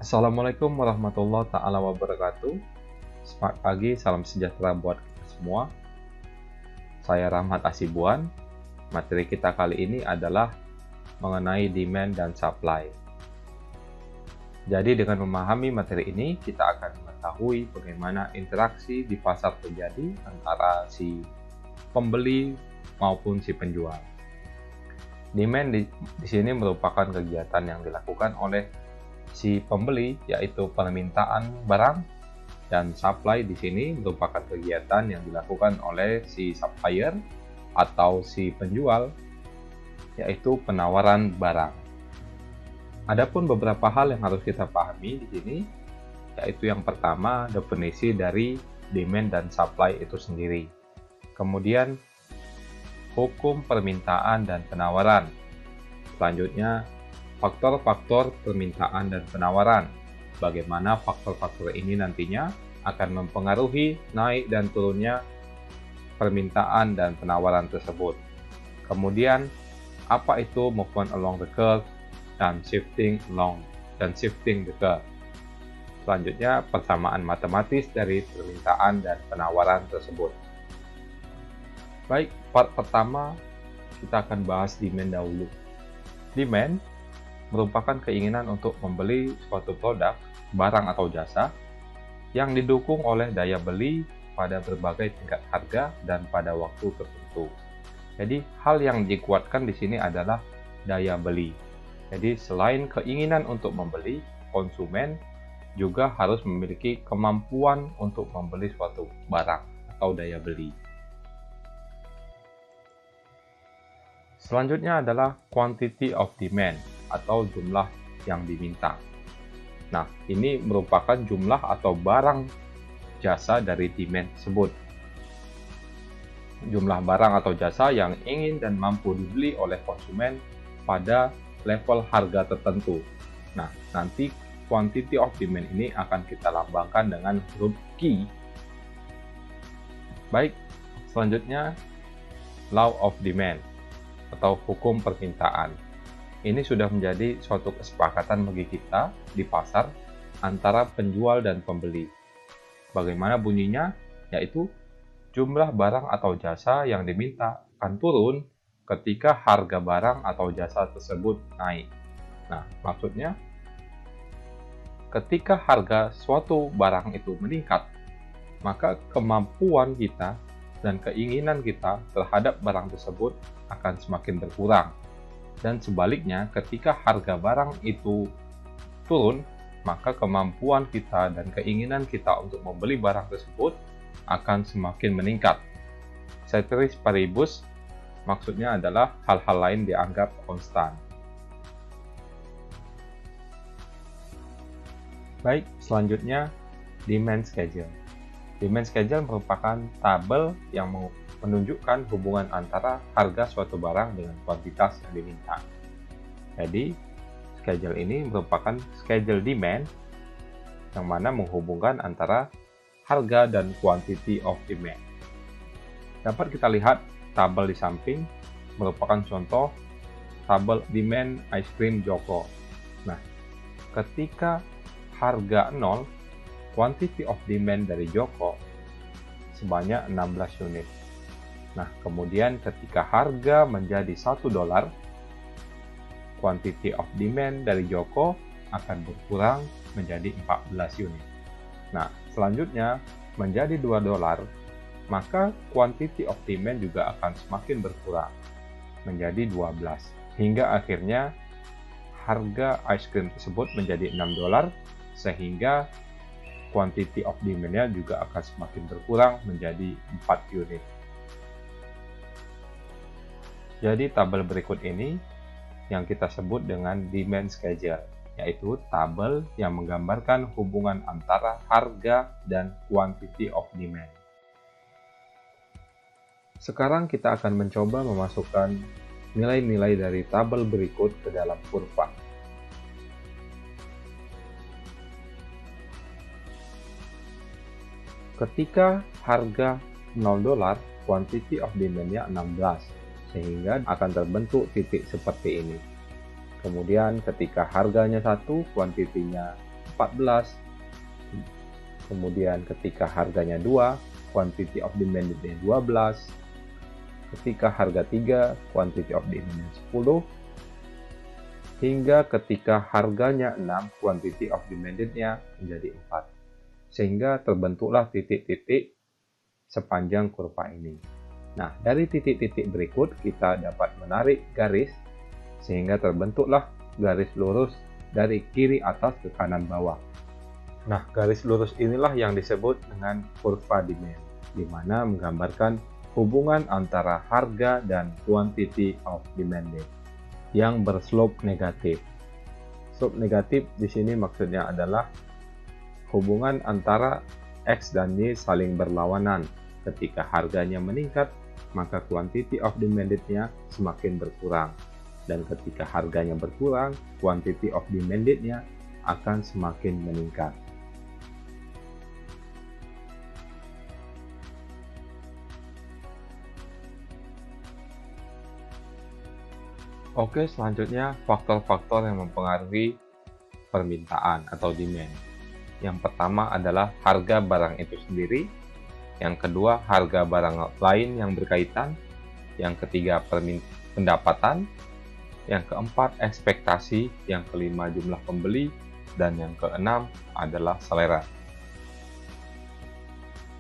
Assalamualaikum warahmatullahi taala wabarakatuh. Selamat pagi, salam sejahtera buat kita semua. Saya Rahmat Asibuan. Materi kita kali ini adalah mengenai demand dan supply. Jadi dengan memahami materi ini, kita akan mengetahui bagaimana interaksi di pasar terjadi antara si pembeli maupun si penjual. Demand di sini merupakan kegiatan yang dilakukan oleh si pembeli, yaitu permintaan barang, dan supply di sini merupakan kegiatan yang dilakukan oleh si supplier atau si penjual, yaitu penawaran barang. Adapun beberapa hal yang harus kita pahami di sini, yaitu yang pertama definisi dari demand dan supply itu sendiri. Kemudian hukum permintaan dan penawaran. Selanjutnya faktor-faktor permintaan dan penawaran. Bagaimana faktor-faktor ini nantinya akan mempengaruhi naik dan turunnya permintaan dan penawaran tersebut. Kemudian, apa itu movement along the curve dan shifting the curve. Selanjutnya, persamaan matematis dari permintaan dan penawaran tersebut. Baik, part pertama kita akan bahas demand dahulu. Demand merupakan keinginan untuk membeli suatu produk, barang atau jasa yang didukung oleh daya beli pada berbagai tingkat harga dan pada waktu tertentu. Jadi, hal yang dikuatkan di sini adalah daya beli. Jadi, selain keinginan untuk membeli, konsumen juga harus memiliki kemampuan untuk membeli suatu barang atau daya beli. Selanjutnya adalah quantity of demand atau jumlah yang diminta. Nah, ini merupakan jumlah atau barang jasa dari demand tersebut. Jumlah barang atau jasa yang ingin dan mampu dibeli oleh konsumen pada level harga tertentu. Nah, nanti quantity of demand ini akan kita lambangkan dengan huruf Q. Baik, selanjutnya law of demand atau hukum permintaan. Ini sudah menjadi suatu kesepakatan bagi kita di pasar antara penjual dan pembeli. Bagaimana bunyinya? Yaitu jumlah barang atau jasa yang diminta akan turun ketika harga barang atau jasa tersebut naik. Nah, maksudnya ketika harga suatu barang itu meningkat, maka kemampuan kita dan keinginan kita terhadap barang tersebut akan semakin berkurang. Dan sebaliknya, ketika harga barang itu turun, maka kemampuan kita dan keinginan kita untuk membeli barang tersebut akan semakin meningkat. Ceteris paribus, maksudnya adalah hal-hal lain dianggap konstan. Baik, selanjutnya demand schedule. Demand schedule merupakan tabel yang menunjukkan hubungan antara harga suatu barang dengan kuantitas yang diminta. Jadi, schedule ini merupakan schedule demand yang mana menghubungkan antara harga dan quantity of demand. Dapat kita lihat tabel di samping merupakan contoh tabel demand ice cream Joko. Nah, ketika harga 0, quantity of demand dari Joko sebanyak 16 unit. Nah, kemudian ketika harga menjadi $1, quantity of demand dari Joko akan berkurang menjadi 14 unit. Nah, selanjutnya menjadi $2, maka quantity of demand juga akan semakin berkurang menjadi 12. Hingga akhirnya harga ice cream tersebut menjadi $6, sehingga quantity of demand-nya juga akan semakin berkurang menjadi 4 unit. Jadi tabel berikut ini yang kita sebut dengan demand schedule, yaitu tabel yang menggambarkan hubungan antara harga dan quantity of demand. Sekarang kita akan mencoba memasukkan nilai-nilai dari tabel berikut ke dalam kurva. Ketika harga $0, quantity of demand-nya 16. Sehingga akan terbentuk titik seperti ini. Kemudian ketika harganya 1, kuantitinya 14. Kemudian ketika harganya 2, quantity of demandednya 12. Ketika harga 3, quantity of demandednya 10. Hingga ketika harganya 6, quantity of demandednya menjadi 4. Sehingga terbentuklah titik-titik sepanjang kurva ini. Nah, dari titik-titik berikut kita dapat menarik garis sehingga terbentuklah garis lurus dari kiri atas ke kanan bawah. Nah, garis lurus inilah yang disebut dengan kurva demand, di mana menggambarkan hubungan antara harga dan quantity of demanded yang berslope negatif. Slope negatif di sini maksudnya adalah hubungan antara X dan Y saling berlawanan. Ketika harganya meningkat, maka quantity of demandednya semakin berkurang. Dan ketika harganya berkurang, quantity of demandednya akan semakin meningkat. Oke, selanjutnya faktor-faktor yang mempengaruhi permintaan atau demand. Yang pertama adalah harga barang itu sendiri. Yang kedua, harga barang lain yang berkaitan. Yang ketiga, pendapatan. Yang keempat, ekspektasi. Yang kelima, jumlah pembeli. Dan yang keenam adalah selera.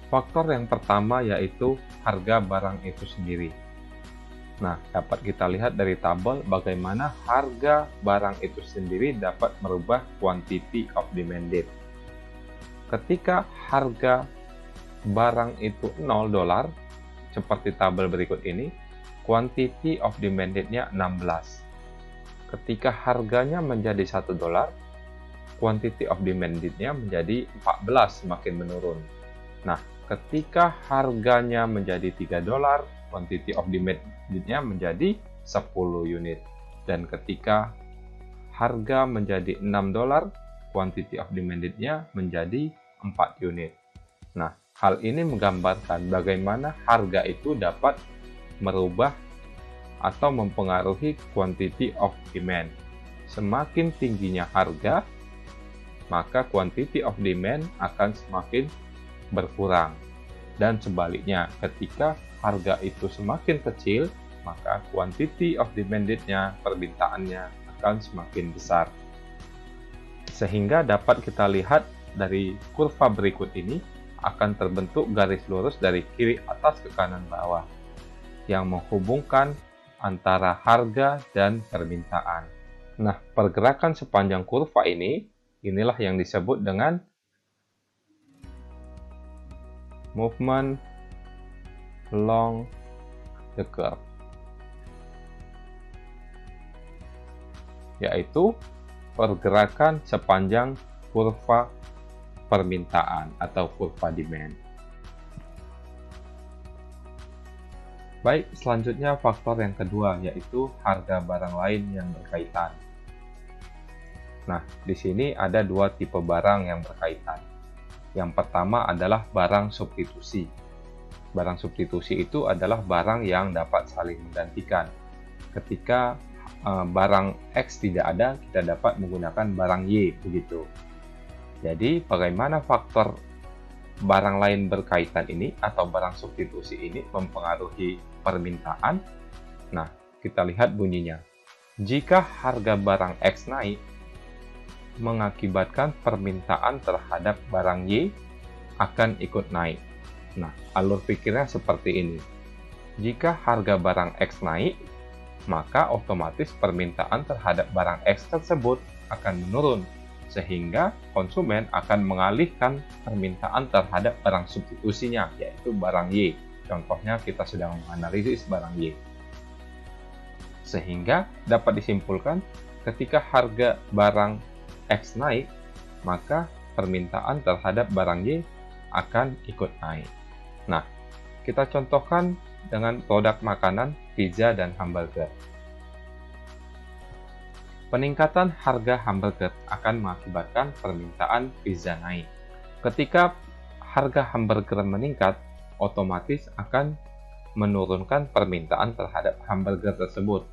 Faktor yang pertama yaitu harga barang itu sendiri. Nah, dapat kita lihat dari tabel bagaimana harga barang itu sendiri dapat merubah quantity of demanded. Ketika harga barang itu $0, seperti tabel berikut ini, quantity of demanded-nya 16. Ketika harganya menjadi $1, quantity of demanded-nya menjadi 14, semakin menurun. Nah, ketika harganya menjadi $3, quantity of demanded-nya menjadi 10 unit. Dan ketika harga menjadi $6, quantity of demanded-nya menjadi 4 unit. Nah, hal ini menggambarkan bagaimana harga itu dapat merubah atau mempengaruhi quantity of demand. Semakin tingginya harga, maka quantity of demand akan semakin berkurang. Dan sebaliknya, ketika harga itu semakin kecil, maka quantity of demanded-nya, permintaannya akan semakin besar. Sehingga dapat kita lihat dari kurva berikut ini akan terbentuk garis lurus dari kiri atas ke kanan bawah yang menghubungkan antara harga dan permintaan. Nah, pergerakan sepanjang kurva inilah yang disebut dengan movement along the curve, yaitu pergerakan sepanjang kurva permintaan atau kurva demand. Baik, selanjutnya faktor yang kedua yaitu harga barang lain yang berkaitan. Nah, di sini ada dua tipe barang yang berkaitan. Yang pertama adalah barang substitusi. Barang substitusi itu adalah barang yang dapat saling menggantikan. Ketika barang X tidak ada, kita dapat menggunakan barang Y, begitu. Jadi, bagaimana faktor barang lain berkaitan ini atau barang substitusi ini mempengaruhi permintaan? Nah, kita lihat bunyinya. Jika harga barang X naik, mengakibatkan permintaan terhadap barang Y akan ikut naik. Nah, alur pikirnya seperti ini. Jika harga barang X naik, maka otomatis permintaan terhadap barang X tersebut akan menurun, sehingga konsumen akan mengalihkan permintaan terhadap barang substitusinya, yaitu barang Y. Contohnya, kita sedang menganalisis barang Y. Sehingga dapat disimpulkan, ketika harga barang X naik, maka permintaan terhadap barang Y akan ikut naik. Nah, kita contohkan dengan produk makanan, pizza, dan hamburger. Peningkatan harga hamburger akan mengakibatkan permintaan pizza naik. Ketika harga hamburger meningkat, otomatis akan menurunkan permintaan terhadap hamburger tersebut.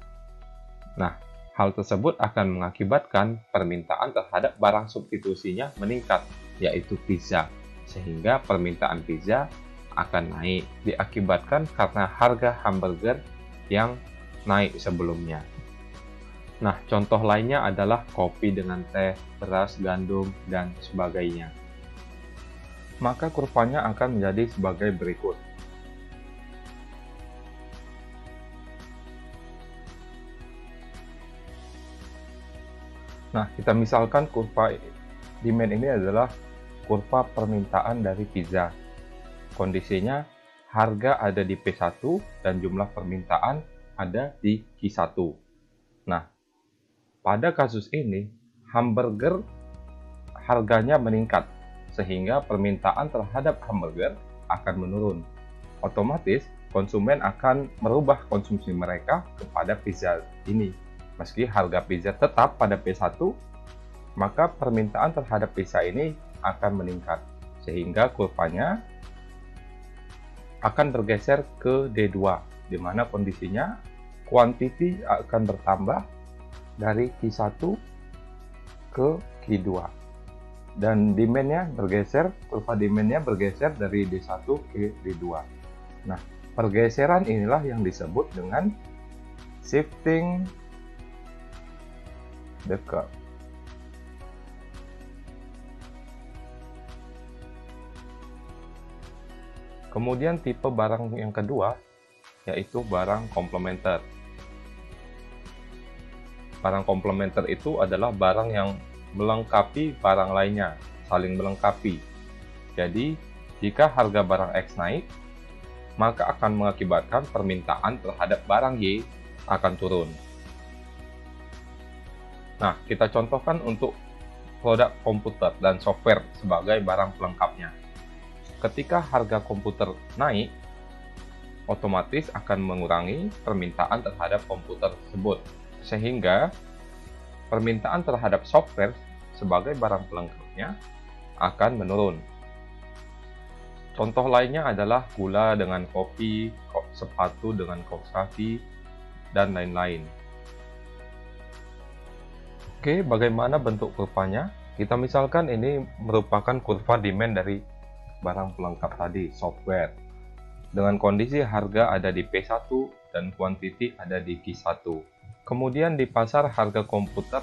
Nah, Hal tersebut akan mengakibatkan permintaan terhadap barang substitusinya meningkat, yaitu pizza, sehingga permintaan pizza akan naik, diakibatkan karena harga hamburger yang naik sebelumnya. Nah, contoh lainnya adalah kopi dengan teh, beras, gandum, dan sebagainya. Maka kurvanya akan menjadi sebagai berikut. Nah, kita misalkan kurva demand ini adalah kurva permintaan dari pizza. Kondisinya harga ada di P1 dan jumlah permintaan ada di Q1. Nah, pada kasus ini hamburger harganya meningkat sehingga permintaan terhadap hamburger akan menurun. Otomatis konsumen akan merubah konsumsi mereka kepada pizza ini. Meski harga pizza tetap pada P1, maka permintaan terhadap pizza ini akan meningkat, sehingga kurvanya akan bergeser ke D2, di mana kondisinya quantity akan bertambah dari Q1 ke Q2. Dan demand-nya bergeser, kurva demand-nya bergeser dari D1 ke D2. Nah, pergeseran inilah yang disebut dengan shifting the curve. Kemudian tipe barang yang kedua yaitu barang komplementer. Barang komplementer itu adalah barang yang melengkapi barang lainnya, saling melengkapi. Jadi, jika harga barang X naik, maka akan mengakibatkan permintaan terhadap barang Y akan turun. Nah, kita contohkan untuk produk komputer dan software sebagai barang pelengkapnya. Ketika harga komputer naik, otomatis akan mengurangi permintaan terhadap komputer tersebut, sehingga permintaan terhadap software sebagai barang pelengkapnya akan menurun. Contoh lainnya adalah gula dengan kopi, sepatu dengan kaos kaki, dan lain-lain. Oke, bagaimana bentuk kurvanya? Kita misalkan ini merupakan kurva demand dari barang pelengkap tadi, software. Dengan kondisi harga ada di P1 dan quantity ada di Q1. Kemudian di pasar harga komputer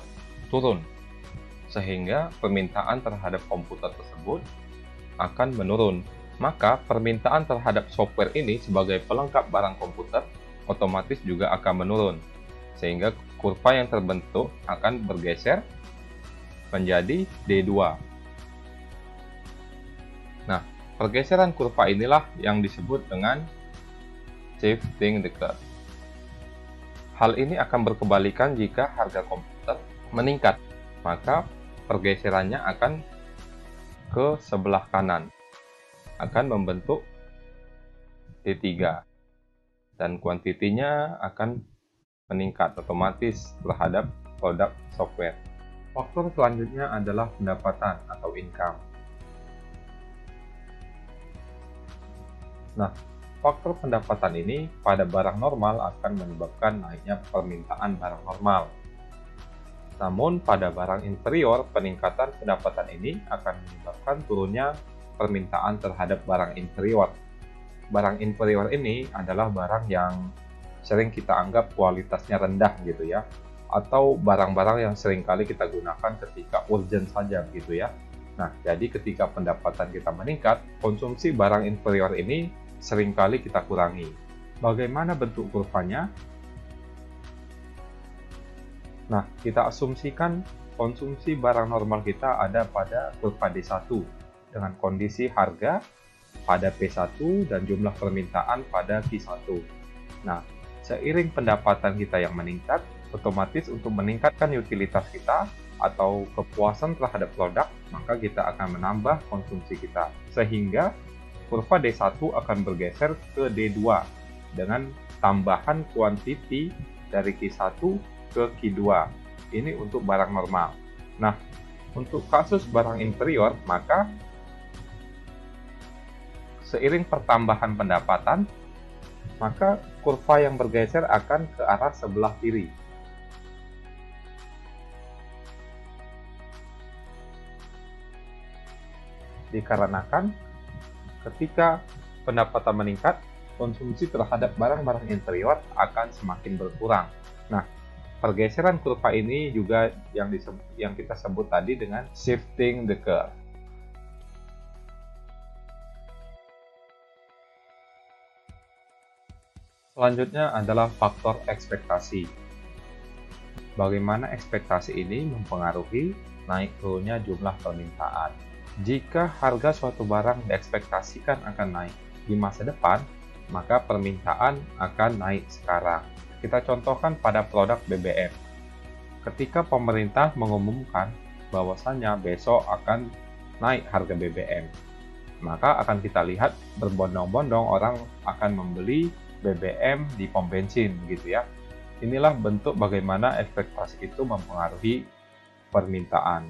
turun, sehingga permintaan terhadap komputer tersebut akan menurun. Maka permintaan terhadap software ini sebagai pelengkap barang komputer otomatis juga akan menurun, sehingga kurva yang terbentuk akan bergeser menjadi D2. Nah, pergeseran kurva inilah yang disebut dengan shifting the curve. Hal ini akan berkebalikan jika harga komputer meningkat, maka pergeserannya akan ke sebelah kanan, akan membentuk D3, dan kuantitinya akan meningkat otomatis terhadap produk software. Faktor selanjutnya adalah pendapatan atau income. Nah, faktor pendapatan ini pada barang normal akan menyebabkan naiknya permintaan barang normal. Namun pada barang inferior, peningkatan pendapatan ini akan menyebabkan turunnya permintaan terhadap barang inferior. Barang inferior ini adalah barang yang sering kita anggap kualitasnya rendah gitu ya, atau barang-barang yang sering kali kita gunakan ketika urgent saja gitu ya. Nah, jadi ketika pendapatan kita meningkat, konsumsi barang inferior ini sering kali kita kurangi. Bagaimana bentuk kurvanya? Nah, kita asumsikan konsumsi barang normal kita ada pada kurva D1 dengan kondisi harga pada P1 dan jumlah permintaan pada Q1. Nah, seiring pendapatan kita yang meningkat, otomatis untuk meningkatkan utilitas kita atau kepuasan terhadap produk, maka kita akan menambah konsumsi kita. Sehingga kurva D1 akan bergeser ke D2 dengan tambahan kuantiti dari Q1 ke Q2. Ini untuk barang normal. Nah, untuk kasus barang inferior, maka seiring pertambahan pendapatan, maka kurva yang bergeser akan ke arah sebelah kiri. dikarenakan ketika pendapatan meningkat, konsumsi terhadap barang-barang interior akan semakin berkurang. Nah, pergeseran kurva ini juga yang kita sebut tadi dengan shifting the curve. Selanjutnya adalah faktor ekspektasi. Bagaimana ekspektasi ini mempengaruhi naik turunnya jumlah permintaan. Jika harga suatu barang diekspektasikan akan naik di masa depan, maka permintaan akan naik sekarang. Kita contohkan pada produk BBM. Ketika pemerintah mengumumkan bahwasannya besok akan naik harga BBM, maka akan kita lihat berbondong-bondong orang akan membeli BBM di pom bensin gitu ya. Inilah bentuk bagaimana ekspektasi itu mempengaruhi permintaan.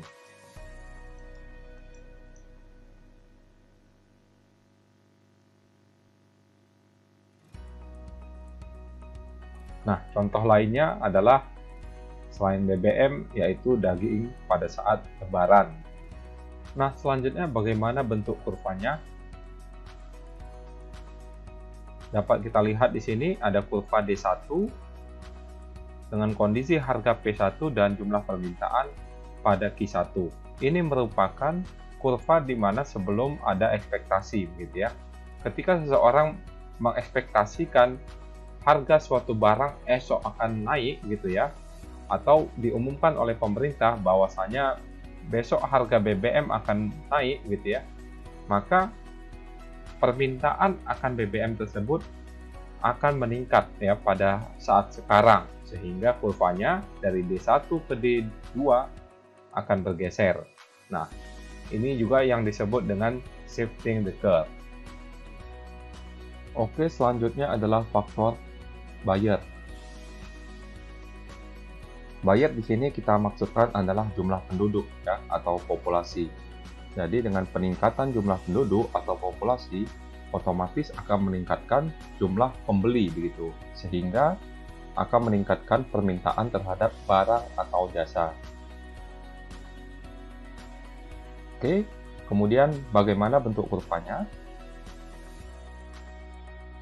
Nah, contoh lainnya adalah selain BBM yaitu daging pada saat Lebaran. Nah, selanjutnya bagaimana bentuk kurvanya? Dapat kita lihat di sini ada kurva D1 dengan kondisi harga P1 dan jumlah permintaan pada Q1. Ini merupakan kurva di mana sebelum ada ekspektasi gitu ya. Ketika seseorang mengekspektasikan harga suatu barang esok akan naik gitu ya, atau diumumkan oleh pemerintah bahwasanya besok harga BBM akan naik gitu ya, maka permintaan akan BBM tersebut akan meningkat ya pada saat sekarang, sehingga kurvanya dari D1 ke D2 akan bergeser. Nah, ini juga yang disebut dengan shifting the curve. Oke, selanjutnya adalah faktor buyer. Buyer di sini kita maksudkan adalah jumlah penduduk ya, atau populasi. Jadi dengan peningkatan jumlah penduduk atau populasi, otomatis akan meningkatkan jumlah pembeli begitu, sehingga akan meningkatkan permintaan terhadap barang atau jasa. Oke, kemudian bagaimana bentuk kurvanya?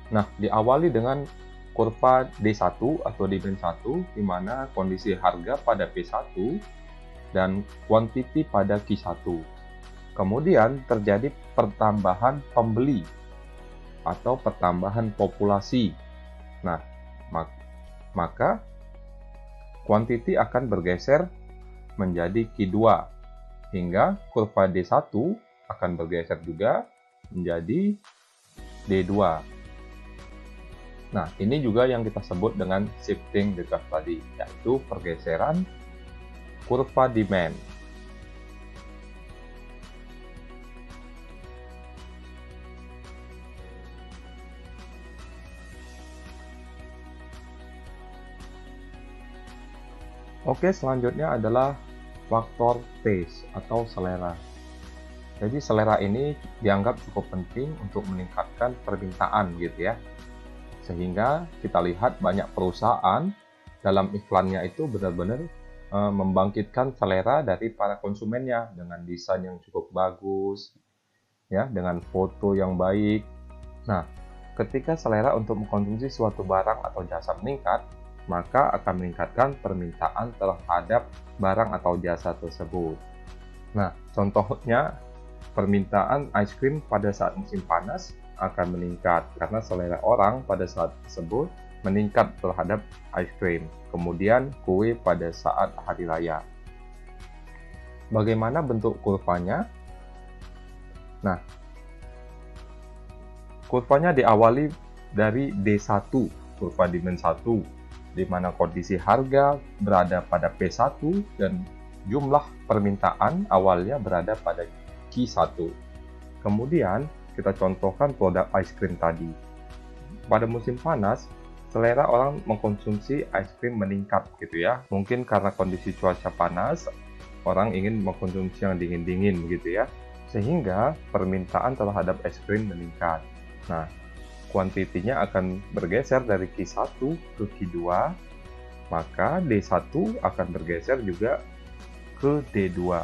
Nah, diawali dengan kurva D1 atau demand 1, di mana kondisi harga pada P1 dan quantity pada Q1. Kemudian terjadi pertambahan pembeli atau pertambahan populasi. Nah, maka quantity akan bergeser menjadi Q2 hingga kurva D1 akan bergeser juga menjadi D2. Nah, ini juga yang kita sebut dengan shifting the curve tadi, yaitu pergeseran kurva demand. Oke, selanjutnya adalah faktor taste atau selera. Jadi selera ini dianggap cukup penting untuk meningkatkan permintaan gitu ya. Sehingga kita lihat banyak perusahaan dalam iklannya itu benar-benar membangkitkan selera dari para konsumennya dengan desain yang cukup bagus, ya, dengan foto yang baik. Nah, ketika selera untuk mengkonsumsi suatu barang atau jasa meningkat, maka akan meningkatkan permintaan terhadap barang atau jasa tersebut. Nah, contohnya permintaan ice cream pada saat musim panas akan meningkat karena selera orang pada saat tersebut meningkat terhadap ice cream. Kemudian kue pada saat hari raya. Bagaimana bentuk kurvanya? Nah, kurvanya diawali dari D1, kurva demand 1, di mana kondisi harga berada pada P1 dan jumlah permintaan awalnya berada pada Q1. Kemudian kita contohkan produk ice cream tadi. Pada musim panas, selera orang mengkonsumsi ice cream meningkat gitu ya. Mungkin karena kondisi cuaca panas, orang ingin mengkonsumsi yang dingin-dingin gitu ya. Sehingga permintaan terhadap es krim meningkat. Nah, kuantitinya akan bergeser dari Q1 ke Q2, maka D1 akan bergeser juga ke D2,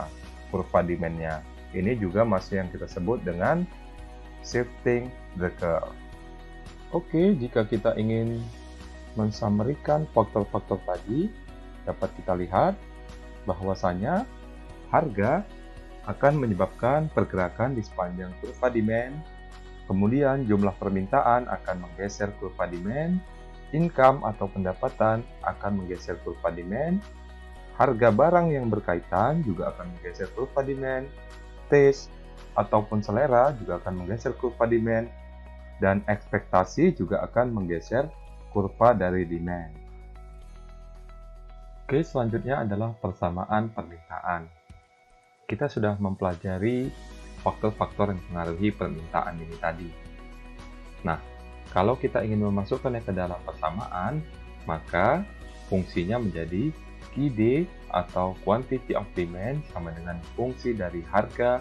kurva demand-nya. Ini juga masih yang kita sebut dengan shifting the curve. Oke, jika kita ingin mensummarikan faktor-faktor tadi, dapat kita lihat bahwasanya harga akan menyebabkan pergerakan di sepanjang kurva demand, kemudian jumlah permintaan akan menggeser kurva demand, income atau pendapatan akan menggeser kurva demand, harga barang yang berkaitan juga akan menggeser kurva demand, taste ataupun selera juga akan menggeser kurva demand, dan ekspektasi juga akan menggeser kurva dari demand. Oke, selanjutnya adalah persamaan permintaan. Kita sudah mempelajari faktor-faktor yang mempengaruhi permintaan ini tadi. Nah, kalau kita ingin memasukkannya ke dalam persamaan, maka fungsinya menjadi QD atau quantity of demand sama dengan fungsi dari harga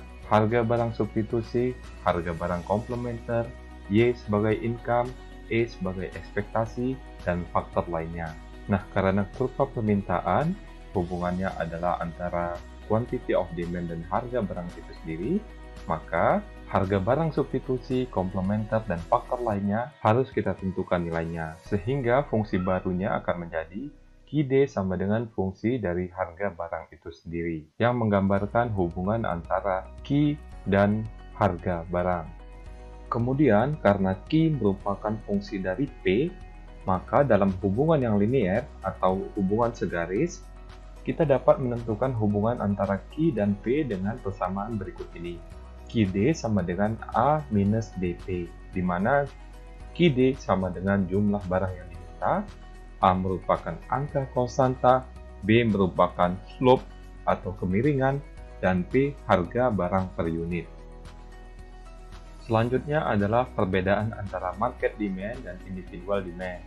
barang substitusi, harga barang komplementer, Y sebagai income, E sebagai ekspektasi, dan faktor lainnya. Nah, karena kurva permintaan hubungannya adalah antara quantity of demand dan harga barang itu sendiri, maka harga barang substitusi, komplementer, dan faktor lainnya harus kita tentukan nilainya, sehingga fungsi barunya akan menjadi QD sama dengan fungsi dari harga barang itu sendiri, yang menggambarkan hubungan antara Q dan harga barang. Kemudian, karena Q merupakan fungsi dari P, maka dalam hubungan yang linier atau hubungan segaris, kita dapat menentukan hubungan antara Q dan P dengan persamaan berikut ini. QD sama dengan A minus DP, di mana QD sama dengan jumlah barang yang diminta, A merupakan angka konstanta, B merupakan slope atau kemiringan, dan P harga barang per unit. Selanjutnya adalah perbedaan antara market demand dan individual demand.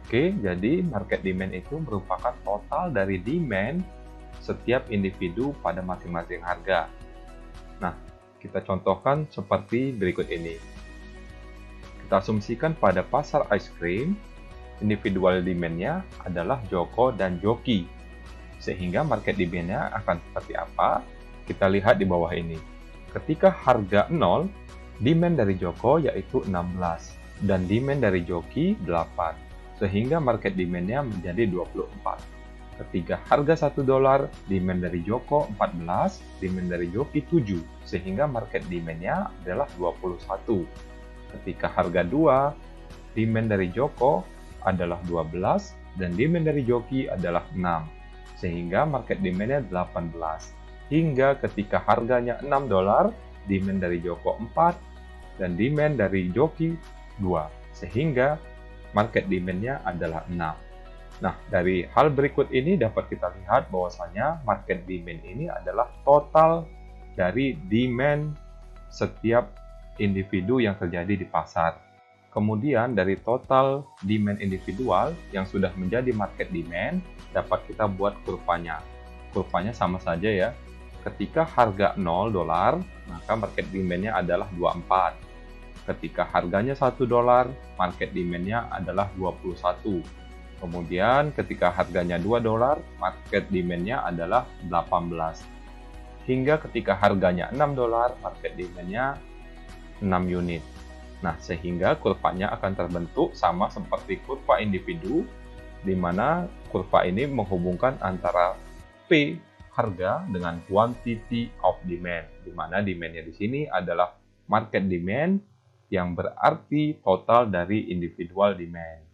Oke, jadi market demand itu merupakan total dari demand setiap individu pada masing-masing harga. Nah, kita contohkan seperti berikut ini. Kita asumsikan pada pasar ice cream, individual demand-nya adalah Joko dan Joki. Sehingga market demand-nya akan seperti apa? Kita lihat di bawah ini. Ketika harga 0, demand dari Joko yaitu 16 dan demand dari Joki 8. Sehingga market demand-nya menjadi 24. Ketika harga $1, demand dari Joko 14, demand dari Joki 7. Sehingga market demand-nya adalah 21. Ketika harga 2, demand dari Joko adalah 12 dan demand dari Joki adalah 6. Sehingga market demand-nya 18. Hingga ketika harganya $6, demand dari Joko 4 dan demand dari Joki 2. Sehingga market demand-nya adalah 6. Nah, dari hal berikut ini dapat kita lihat bahwasanya market demand ini adalah total dari demand setiap individu yang terjadi di pasar. Kemudian dari total demand individual yang sudah menjadi market demand, dapat kita buat kurvanya. Kurvanya sama saja ya. Ketika harga $0, maka market demand-nya adalah 24. Ketika harganya $1, market demand-nya adalah 21. Kemudian ketika harganya $2, market demand-nya adalah 18. Hingga ketika harganya $6, market demand-nya 6 unit. Nah, sehingga kurvanya akan terbentuk sama seperti kurva individu, di mana kurva ini menghubungkan antara P, harga, dengan quantity of demand, di mana demand-nya di sini adalah market demand, yang berarti total dari individual demand.